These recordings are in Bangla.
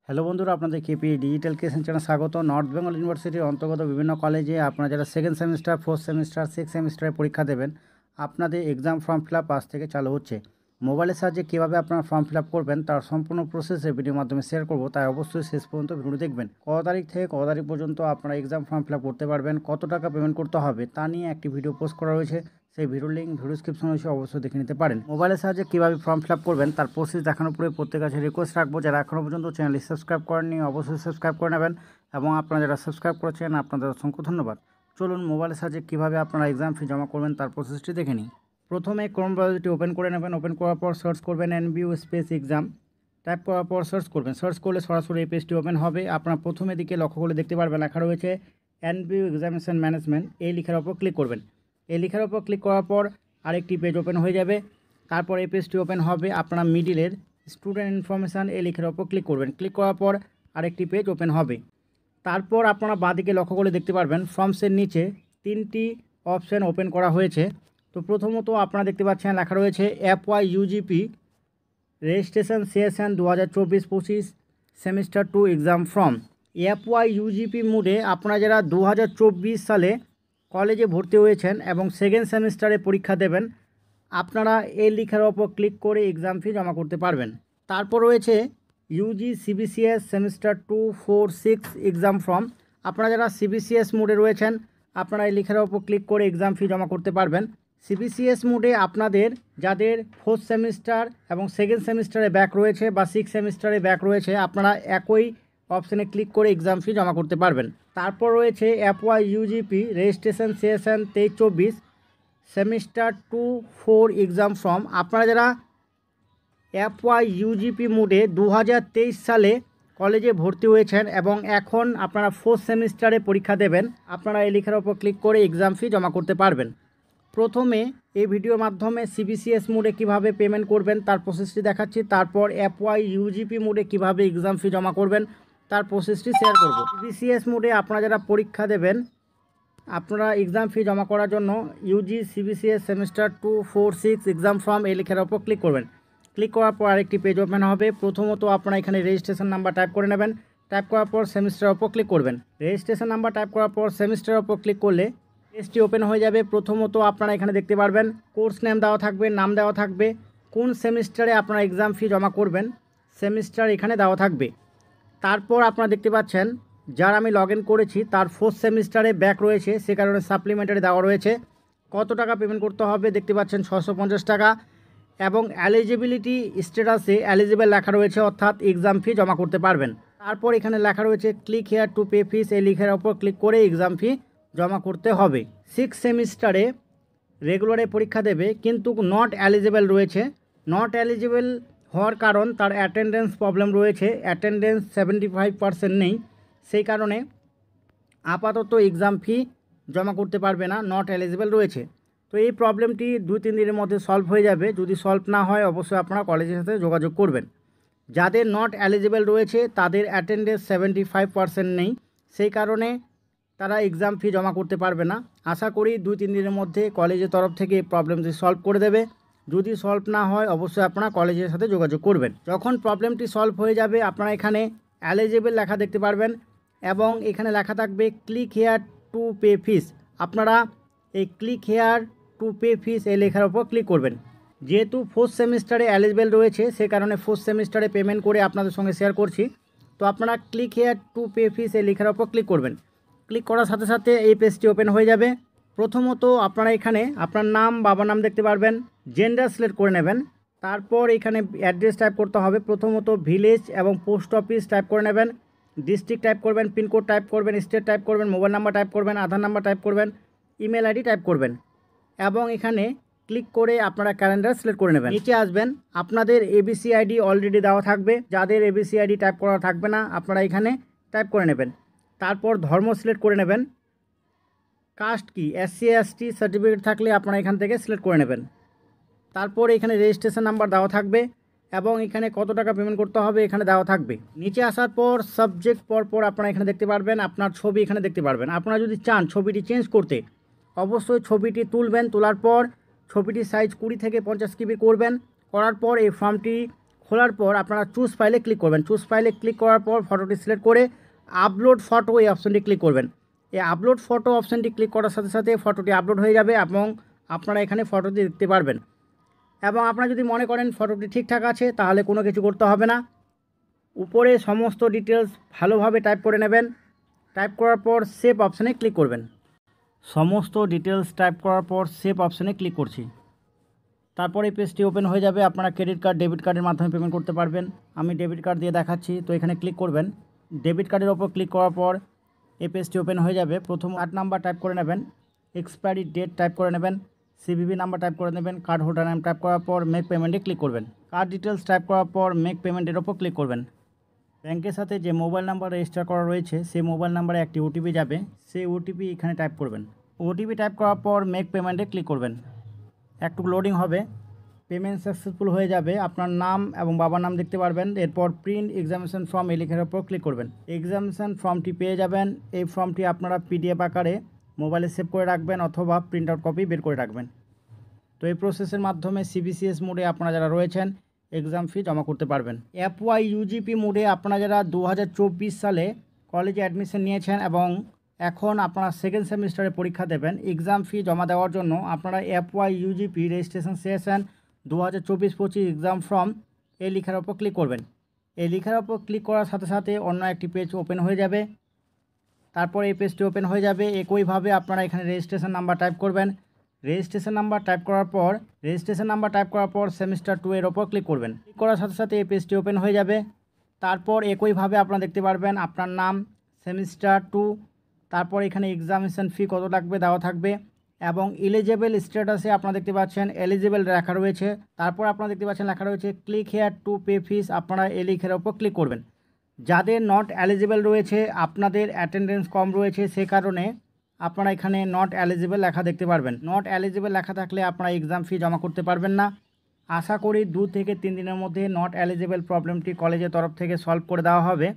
হ্যালো বন্ধুরা, আপনাদের কেপি ডিজিটাল ক্রিয়েশন চ্যানেলে স্বাগত। নর্থ বেঙ্গল ইউনিভার্সিটির অন্তর্গত বিভিন্ন কলেজে আপনারা যারা second semester, fourth semester, six সেমিস্টারে পরীক্ষা দেবেন, আপনাদের এক্সাম ফর্ম ফিল আপ আজ থেকে চালু হচ্ছে। মোবাইলের সাহায্যে কীভাবে আপনারা ফর্ম ফিল আপ করবেন তার সম্পূর্ণ প্রসেস এই ভিডিওর মাধ্যমে শেয়ার করব, তাই অবশ্যই শেষ পর্যন্ত ভিডিও দেখবেন। কত তারিখ থেকে কত তারিখ পর্যন্ত আপনারা এক্সাম ফর্ম ফিল আপ করতে পারবেন, কত টাকা পেমেন্ট করতে হবে তা নিয়ে একটি ভিডিও পোস্ট করা রয়েছে। সেই ভিডিও লিঙ্ক ভিডিও ডিসক্রিপশন রয়েছে, অবশ্যই দেখে নিতে পারেন। মোবাইলের সাহায্যে কীভাবে ফর্ম ফিল আপ করবেন তার প্রসেস দেখানোর পরে প্রত্যেক কাছে রিকোয়েস্ট রাখবো, যারা এখনও পর্যন্ত চ্যানেলটি সাবস্ক্রাইব করেননি অবশ্যই সাবস্ক্রাইব করে নেবেন, এবং আপনারা যারা সাবস্ক্রাইব করেছেন আপনাদের অসংখ্য ধন্যবাদ। চলুন মোবাইলের সাহায্যে কীভাবে আপনারা এক্সাম ফি জমা করবেন তার প্রসেসটি দেখে নিই। প্রথমে ক্রোম ব্রাউজারটি ওপেন করে নেবেন। ওপেন করার পর সার্চ করবেন এনবিইউ স্পেস এক্সাম। টাইপ করার পর সার্চ করবেন। সার্চ করলে সরাসরি এই পেজটি ওপেন হবে। আপনারা প্রথমে দিকে লক্ষ্য করে দেখতে পারবেন লেখা রয়েছে এনবিইউ এক্সামিনেশন ম্যানেজমেন্ট। এই লেখার ওপর ক্লিক করবেন। এই লেখার ওপর ক্লিক করার পর আরেকটি পেজ ওপেন হয়ে যাবে। তারপর এই পেজটি ওপেন হবে। আপনারা মিডিলের স্টুডেন্ট ইনফরমেশান এই লেখার ওপর ক্লিক করবেন। ক্লিক করার পর আরেকটি পেজ ওপেন হবে। তারপর আপনারা বাঁদিকে লক্ষ্য করে দেখতে পারবেন ফর্মসের নিচে তিনটি অপশান ওপেন করা হয়েছে। তো প্রথমত আপনারা দেখতে পাচ্ছেন লেখা রয়েছে FY UGP registration session 2024-25 semester 2 exam form. FY UGP মোডে আপনারা যারা 2024 সালে কলেজে ভর্তি হয়েছেন এবং সেকেন্ড সেমিস্টারে পরীক্ষা দেবেন, আপনারা এই লেখার ওপর ক্লিক করে এক্সাম ফি জমা করতে পারবেন। তারপর রয়েছে UG CBCS semester 2, 4, 6 exam form. আপনারা যারা CBCS মোডে রয়েছেন আপনারা এই লেখার ওপর ক্লিক করে এক্সাম ফি জমা করতে পারবেন। CBCS মোডে আপনাদের যাদের ফোর্থ সেমিস্টার এবং সেকেন্ড সেমিস্টারে ব্যাক রয়েছে বা সিক্স সেমিস্টারে ব্যাক রয়েছে, আপনারা একই অপশানে ক্লিক করে এক্সাম ফি জমা করতে পারবেন। তারপর রয়েছে FY UGP registration session 23-24 semester 2, 4 exam form. আপনারা যারা FY UGP মোডে 2023 সালে কলেজে ভর্তি হয়েছেন এবং এখন আপনারা ফোর্থ সেমিস্টারে পরীক্ষা দেবেন, আপনারা এই লেখার ওপর ক্লিক করে এক্সাম ফি জমা করতে পারবেন। প্রথমে এই ভিডিওর মাধ্যমে CBCS মোডে কীভাবে পেমেন্ট করবেন তার প্রসেসটি দেখাচ্ছি। তারপর FY UGP মোডে কীভাবে এক্সাম ফি জমা করবেন তার প্রসেসটি শেয়ার করব। CBCS মোডে আপনারা যারা পরীক্ষা দেবেন, আপনারা এক্সাম ফি জমা করার জন্য UG CBCS semester 2, 4, 6 exam form এই লেখার ওপর ক্লিক করবেন। ক্লিক করার পর আরেকটি পেজ ওপেন হবে। প্রথমত আপনারা এখানে রেজিস্ট্রেশন নাম্বার টাইপ করে নেবেন। টাইপ করার পর সেমিস্টারের ওপর ক্লিক করবেন। রেজিস্ট্রেশন নাম্বার টাইপ করার পর সেমিস্টারের ওপর ক্লিক করলে পেজটি ওপেন হয়ে যাবে। প্রথমত আপনারা এখানে দেখতে পারবেন কোর্স নেম দেওয়া থাকবে, নাম দেওয়া থাকবে, কোন সেমিস্টারে আপনারা এক্সাম ফি জমা করবেন সেমিস্টার এখানে দেওয়া থাকবে। তারপর আপনারা দেখতে পাচ্ছেন যার আমি লগ ইন করেছি তার ফোর্থ সেমিস্টারে ব্যাক রয়েছে, সে কারণে সাপ্লিমেন্টারি দেওয়া রয়েছে। কত টাকা পেমেন্ট করতে হবে দেখতে পাচ্ছেন 650 টাকা, এবং এলিজিবিলিটি স্ট্যাটাসে এলিজিবল লেখা রয়েছে, অর্থাৎ এক্সাম ফি জমা করতে পারবেন। তারপর এখানে লেখা রয়েছে click here to pay fees, এই লেখার ওপর ক্লিক করে এক্সাম ফি জমা করতে হবে। সিক্স সেমিস্টারে রেগুলারে পরীক্ষা দেবে কিন্তু নট এলিজিবল রয়েছে। নট এলিজিবল হওয়ার কারণ তার অ্যাটেন্ডেন্স প্রবলেম রয়েছে, অ্যাটেন্ডেন্স 75% নেই, সেই কারণে আপাতত এক্সাম ফি জমা করতে পারবে না, নট এলিজিবল রয়েছে। তো এই প্রবলেমটি 2-3 দিনের মধ্যে সলভ হয়ে যাবে। যদি সলভ না হয় অবশ্যই আপনারা কলেজের সাথে যোগাযোগ করবেন। যাদের নট এলিজিবল রয়েছে তাদের অ্যাটেন্ডেন্স 75% নেই, সেই কারণে তারা এক্সাম ফি জমা করতে পারবে না। আশা করি 2-3 দিনের মধ্যে কলেজের তরফ থেকে এই প্রবলেমটি সলভ করে দেবে। যদি সলভ না হয় অবশ্যই আপনারা কলেজের সাথে যোগাযোগ করবেন। যখন প্রবলেমটি সলভ হয়ে যাবে আপনারা এখানে এলিজিবল লেখা দেখতে পারবেন এবং এখানে লেখা থাকবে click here to pay fees. আপনারা এই click here to pay fees এই লেখার ওপর ক্লিক করবেন। যেহেতু ফোর্থ সেমিস্টারে এলিজিবল রয়েছে সে কারণে ফোর্থ সেমিস্টারে পেমেন্ট করে আপনাদের সঙ্গে শেয়ার করছি। তো আপনারা click here to pay fees এই লেখার ওপর ক্লিক করবেন। ক্লিক করার সাথে সাথে এই পেজটি ওপেন হয়ে যাবে। প্রথমত আপনারা এখানে আপনার নাম, বাবার নাম দেখতে পারবেন, জেন্ডার সিলেক্ট করে নেবেন। তারপর এখানে অ্যাড্রেস টাইপ করতে হবে। প্রথমত ভিলেজ এবং পোস্ট অফিস টাইপ করে নেবেন, ডিস্ট্রিক্ট টাইপ করবেন, পিনকোড টাইপ করবেন, স্টেট টাইপ করবেন, মোবাইল নাম্বার টাইপ করবেন, আধার নাম্বার টাইপ করবেন, ইমেল আইডি টাইপ করবেন এবং এখানে ক্লিক করে আপনারা ক্যালেন্ডার সিলেক্ট করে নেবেন। নিচে আসবেন, আপনাদের ABC আইডি অলরেডি দেওয়া থাকবে, যাদের ABC আইডি টাইপ করা থাকবে না আপনারা এখানে টাইপ করে নেবেন। তারপর ধর্ম সিলেক্ট করে নেবেন। কাস্ট কি SC ST সার্টিফিকেট থাকলে আপনারা এখান থেকে সিলেক্ট করে নেবেন। তারপর এখানে রেজিস্ট্রেশন নাম্বার দেওয়া থাকবে এবং এখানে কত টাকা পেমেন্ট করতে হবে এখানে দেওয়া থাকবে। নিচে আসার পর সাবজেক্ট পর আপনারা এখানে দেখতে পারবেন আপনার ছবি এখানে দেখতে পারবেন। আপনারা যদি চান ছবিটি চেঞ্জ করতে অবশ্যই ছবিটি তুলবেন, তোলার পর ছবিটির সাইজ 20 থেকে 50 KB করবেন। করার পর এই ফর্মটি খোলার পর আপনারা চুজ ফাইলে ক্লিক করবেন। চুজ ফাইলে ক্লিক করার পর ফটোটি সিলেক্ট করে আপলোড ফটো এই অপশানটি ক্লিক করবেন। এই আপলোড ফটো অপশানটি ক্লিক করার সাথে সাথে ফটোটি আপলোড হয়ে যাবে এবং আপনারা এখানে ফটোটি দেখতে পারবেন। এবং আপনারা যদি মনে করেন ফটোটি ঠিকঠাক আছে তাহলে কোনো কিছু করতে হবে না। উপরে সমস্ত ডিটেলস ভালোভাবে টাইপ করে নেবেন। টাইপ করার পর সেভ অপশানে ক্লিক করবেন। সমস্ত ডিটেলস টাইপ করার পর সেভ অপশানে ক্লিক করছি। তারপর এই পেজটি ওপেন হয়ে যাবে। আপনারা ক্রেডিট কার্ড, ডেবিট কার্ডের মাধ্যমে পেমেন্ট করতে পারবেন। আমি ডেবিট কার্ড দিয়ে দেখাচ্ছি, তো এখানে ক্লিক করবেন। ডেবিট কার্ডের ওপর ক্লিক করার পর এই পেজটি ওপেন হয়ে যাবে। প্রথম কার্ড নাম্বার টাইপ করে নেবেন, এক্সপায়ারি ডেট টাইপ করে নেবেন, সিভিভি নাম্বার টাইপ করে নেবেন, কার্ড হোল্ডার নাম টাইপ করার পর মেক পেমেন্টে ক্লিক করবেন। কার্ড ডিটেলস টাইপ করার পর মেক পেমেন্টের ওপর ক্লিক করবেন। ব্যাংকের সাথে যে মোবাইল নাম্বার রেজিস্টার করা রয়েছে সেই মোবাইল নাম্বারে একটি ওটিপি যাবে, সেই ওটিপি এখানে টাইপ করবেন। ওটিপি টাইপ করার পর মেক পেমেন্টে ক্লিক করবেন। একটু লোডিং হবে, পেমেন্ট সাকসেসফুল হয়ে যাবে। আপনার নাম এবং বাবার নাম দেখতে পারবেন। এরপর প্রিন্ট এক্সামিনেশন ফর্ম এই লেখার ওপর ক্লিক করবেন। এক্সামিনেশন ফর্মটি পেয়ে যাবেন। এই ফর্মটি আপনারা পিডিএফ আকারে মোবাইলে সেভ করে রাখবেন অথবা প্রিন্ট আউট কপি বের করে রাখবেন। তো এই প্রসেসের মাধ্যমে সিবিসিএস মোডে আপনারা যারা রয়েছেন এক্সাম ফি জমা করতে পারবেন। এফওয়াই ইউজিপি মোডে আপনারা যারা 2024 সালে কলেজে অ্যাডমিশন নিয়েছেন এবং এখন আপনারা সেকেন্ড সেমিস্টারে পরীক্ষা দেবেন, এক্সাম ফি জমা দেওয়ার জন্য আপনারা FY ইউজিপি registration session 2024-25 exam form এই লেখার ওপর ক্লিক করবেন। এই লেখার ওপর ক্লিক করার সাথে সাথে অন্য একটি পেজ ওপেন হয়ে যাবে। তারপর এই পেজটি ওপেন হয়ে যাবে। একইভাবে আপনারা এখানে রেজিস্ট্রেশন নাম্বার টাইপ করবেন। রেজিস্ট্রেশন নাম্বার টাইপ করার পর সেমিস্টার 2 এর ওপর ক্লিক করবেন। ক্লিক করার সাথে সাথে এই পেজটি ওপেন হয়ে যাবে। তারপর একইভাবে আপনারা দেখতে পারবেন আপনার নাম, সেমিস্টার 2, তারপর এখানে এক্সামিনেশন ফি কত লাগবে দেওয়া থাকবে এবং এলিজিবল স্ট্যাটাসে আপনারা দেখতে পাচ্ছেন এলিজিবল লেখা রয়েছে। তারপর আপনারা দেখতে পাচ্ছেন লেখা রয়েছে click here to pay fees. আপনারা এই লেখার ওপর ক্লিক করবেন। যাদের নট এলিজিবল রয়েছে, আপনাদের অ্যাটেন্ডেন্স কম রয়েছে, সে কারণে আপনারা এখানে নট এলিজিবল লেখা দেখতে পারবেন। নট এলিজিবল লেখা থাকলে আপনারা এক্সাম ফি জমা করতে পারবেন না। আশা করি 2 থেকে 3 দিনের মধ্যে নট এলিজিবল প্রবলেমটি কলেজের তরফ থেকে সলভ করে দেওয়া হবে।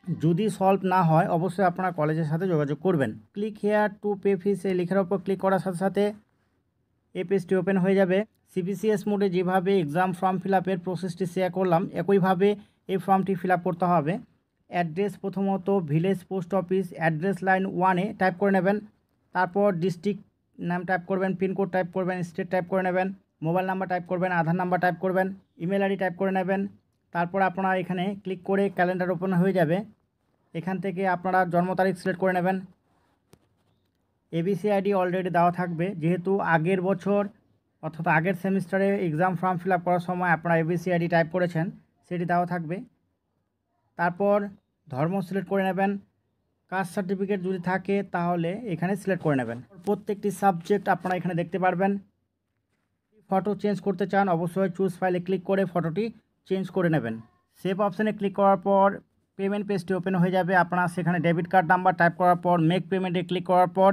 যদি সলভ না হয় অবশ্যই আপনারা কলেজের সাথে যোগাযোগ করবেন। Click here to pay fees এই লেখার ওপর ক্লিক করার সাথে সাথে এই পেজটি ওপেন হয়ে যাবে। সিবিসিএস মোডে যেভাবে এক্সাম ফর্ম ফিল আপের প্রসেসটি শেয়ার করলাম একইভাবে এই ফর্মটি ফিল আপ করতে হবে। অ্যাড্রেস প্রথমত village post office address line 1-এ টাইপ করে নেবেন। তারপর ডিস্ট্রিক্ট নাম টাইপ করবেন, পিনকোড টাইপ করবেন, স্টেট টাইপ করে নেবেন, মোবাইল নাম্বার টাইপ করবেন, আধার নাম্বার টাইপ করবেন, ইমেল আইডি টাইপ করে নেবেন। তারপর আপনারা এখানে ক্লিক করে ক্যালেন্ডার ওপেন হয়ে যাবে। এখান থেকে আপনারা জন্ম তারিখ সিলেক্ট করে নেবেন। এবিসি আইডি অলরেডি দেওয়া থাকবে, যেহেতু আগের বছর অর্থাৎ আগের সেমিস্টারে এক্সাম ফর্ম ফিল আপ করার সময় আপনারা এবিসি আইডি টাইপ করেছেন, সেটি দেওয়া থাকবে। তারপর ধর্ম সিলেক্ট করে নেবেন। কাস্ট সার্টিফিকেট যদি থাকে তাহলে এখানে সিলেক্ট করে নেবেন। প্রত্যেকটি সাবজেক্ট আপনারা এখানে দেখতে পারবেন। ফটো চেঞ্জ করতে চান অবশ্যই চুজ ফাইলে ক্লিক করে ফটোটি চেঞ্জ করে নেবেন। সেভ অপশানে ক্লিক করার পর পেমেন্ট পেজটি ওপেন হয়ে যাবে। আপনারা সেখানে ডেবিট কার্ড নাম্বার টাইপ করার পর মেক পেমেন্টে ক্লিক করার পর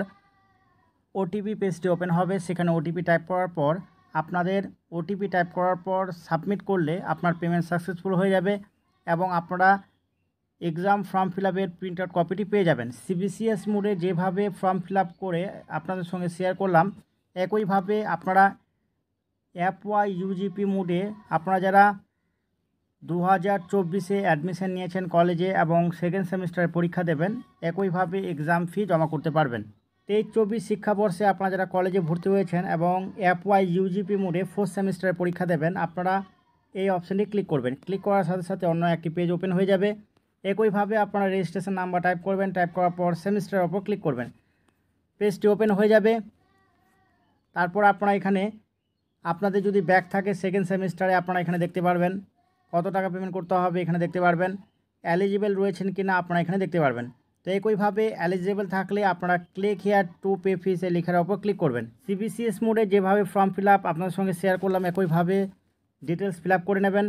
ওটিপি পেজটি ওপেন হবে। সেখানে ওটিপি টাইপ করার পর আপনাদের ওটিপি টাইপ করার পর সাবমিট করলে আপনার পেমেন্ট সাকসেসফুল হয়ে যাবে এবং আপনারা এক্সাম ফর্ম ফিল আপের প্রিন্ট আউট কপিটি পেয়ে যাবেন। সিবিসিএস মোডে যেভাবে ফর্ম ফিল আপ করে আপনাদের সঙ্গে শেয়ার করলাম একইভাবে আপনারা এফওয়াই ইউজিপি মোডে আপনারা যারা 2024-এ অ্যাডমিশন নিয়েছেন কলেজে এবং সেকেন্ড সেমিস্টারে পরীক্ষা দেবেন একইভাবে এক্সাম ফি জমা করতে পারবেন। 23-24 শিক্ষাবর্ষে আপনারা যারা কলেজে ভর্তি হয়েছেন এবং এফওয়াই ইউজিপি মোডে 4th সেমিস্টারে পরীক্ষা দেবেন আপনারা এই অপশানটি ক্লিক করবেন। ক্লিক করার সাথে সাথে অন্য একটি পেজ ওপেন হয়ে যাবে। একইভাবে আপনারা রেজিস্ট্রেশন নাম্বার টাইপ করবেন। টাইপ করার পর সেমিস্টারের ওপর ক্লিক করবেন। পেজটি ওপেন হয়ে যাবে। তারপর আপনারা এখানে আপনাদের যদি ব্যাক থাকে সেকেন্ড সেমিস্টারে আপনারা এখানে দেখতে পারবেন কত টাকা পেমেন্ট করতে হবে, এখানে দেখতে পারবেন। এলিজিবল রয়েছেন কি না আপনারা এখানে দেখতে পারবেন। তো একইভাবে এলিজিবল থাকলে আপনারা click here to pay fees এই লেখার ওপর ক্লিক করবেন। সিবিসিএস মোডে যেভাবে ফর্ম ফিল আপ আপনাদের সঙ্গে শেয়ার করলাম একইভাবে ডিটেলস ফিল আপ করে নেবেন।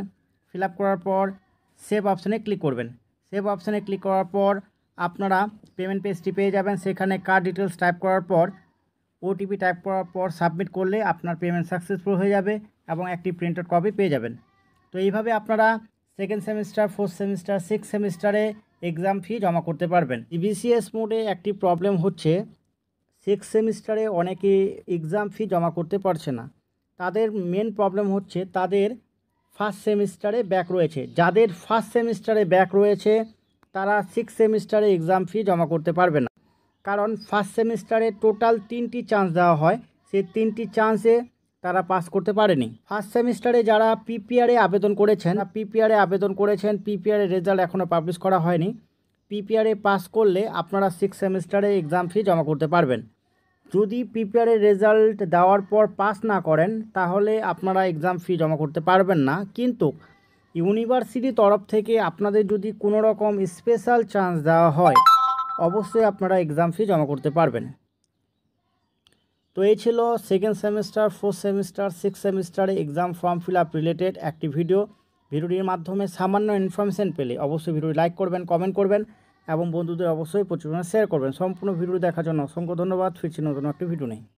ফিল আপ করার পর সেভ অপশানে ক্লিক করবেন। সেভ অপশানে ক্লিক করার পর আপনারা পেমেন্ট পেজটি পেয়ে যাবেন। সেখানে কার্ড ডিটেলস টাইপ করার পর ওটিপি টাইপ করার পর সাবমিট করলে আপনার পেমেন্ট সাকসেসফুল হয়ে যাবে এবং একটি প্রিন্টেড কপি পেয়ে যাবেন। তো এইভাবে আপনারা second semester, 4th semester, 6th সেমিস্টারে এক্সাম ফি জমা করতে পারবেন। সিবিসিএস মোডে একটি প্রবলেম হচ্ছে 6th সেমিস্টারে অনেকে এক্সাম ফি জমা করতে পারছে না। তাদের মেন প্রবলেম হচ্ছে তাদের ফার্স্ট সেমিস্টারে ব্যাক রয়েছে। যাদের ফার্স্ট সেমিস্টারে ব্যাক রয়েছে তারা সিক্স সেমিস্টারে এক্সাম ফি জমা করতে পারবে না, কারণ ফার্স্ট সেমিস্টারে টোটাল 3টি চান্স দেওয়া হয়, সেই 3টি চান্সে তারা পাস করতে পারেনি। ফার্স্ট সেমিস্টারে যারা পিপিআরে আবেদন করেছেন, পিপিআরের রেজাল্ট এখনও পাবলিশ করা হয়নি। পিপিআরে পাস করলে আপনারা সিক্স সেমিস্টারে এক্সাম ফি জমা করতে পারবেন। যদি পিপিআরের রেজাল্ট দেওয়ার পর পাস না করেন তাহলে আপনারা এক্সাম ফি জমা করতে পারবেন না, কিন্তু ইউনিভার্সিটি তরফ থেকে আপনাদের যদি কোনো রকম স্পেশাল চান্স দেওয়া হয় অবশ্যই আপনারা এক্সাম ফি জমা করতে পারবেন। তো এই ছিল second semester, fourth semester, six সেমিস্টারে exam form fill up related একটি ভিডিওটির মাধ্যমে সামান্য ইনফরমেশন পেলে অবশ্যই ভিডিও লাইক করবেন, কমেন্ট করবেন এবং বন্ধুদের অবশ্যই প্রচুর শেয়ার করবেন। সম্পূর্ণ ভিডিও দেখার জন্য অসংখ্য ধন্যবাদ। ফিরছি নতুন একটি ভিডিও নেই।